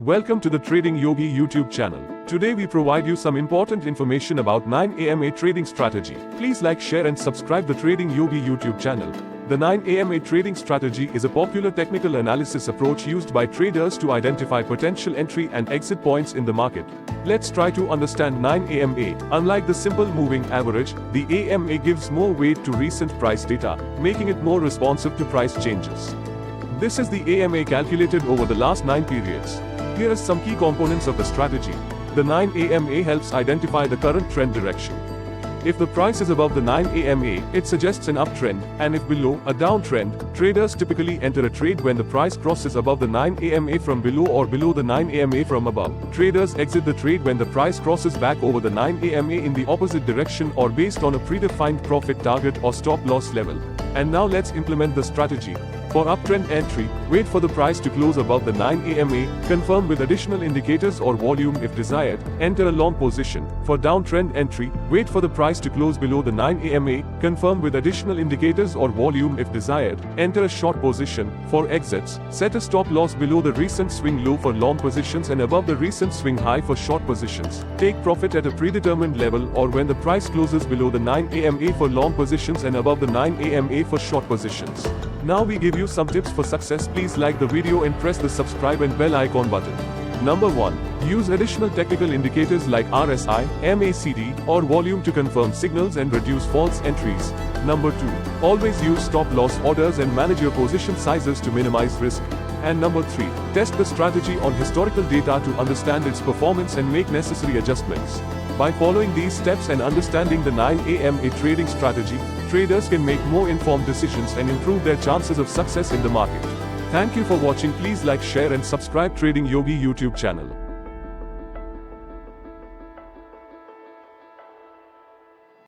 Welcome to the Trading Yogi YouTube channel. Today we provide you some important information about 9AMA trading strategy. Please like, share and subscribe the Trading Yogi YouTube channel. The 9AMA trading strategy is a popular technical analysis approach used by traders to identify potential entry and exit points in the market. Let's try to understand 9AMA. Unlike the simple moving average, the AMA gives more weight to recent price data, making it more responsive to price changes. This is the AMA calculated over the last 9 periods. Here are some key components of the strategy. The 9AMA helps identify the current trend direction. If the price is above the 9AMA, it suggests an uptrend, and if below, a downtrend. Traders typically enter a trade when the price crosses above the 9AMA from below or below the 9AMA from above. Traders exit the trade when the price crosses back over the 9AMA in the opposite direction or based on a predefined profit target or stop loss level. And now let's implement the strategy. For uptrend entry, wait for the price to close above the 9AMA, confirm with additional indicators or volume if desired, enter a long position. For downtrend entry, wait for the price to close below the 9AMA, confirm with additional indicators or volume if desired, enter a short position. For exits, set a stop loss below the recent swing low for long positions and above the recent swing high for short positions. Take profit at a predetermined level or when the price closes below the 9AMA for long positions and above the 9AMA for short positions. Now we give you some tips for success. Please like the video and press the subscribe and bell icon button. Number 1. Use additional technical indicators like RSI, MACD, or volume to confirm signals and reduce false entries. Number 2. Always use stop loss orders and manage your position sizes to minimize risk. And number 3. Test the strategy on historical data to understand its performance and make necessary adjustments. By following these steps and understanding the 9AMA trading strategy, traders can make more informed decisions and improve their chances of success in the market. Thank you for watching. Please like, share and subscribe Trading Yogi YouTube channel.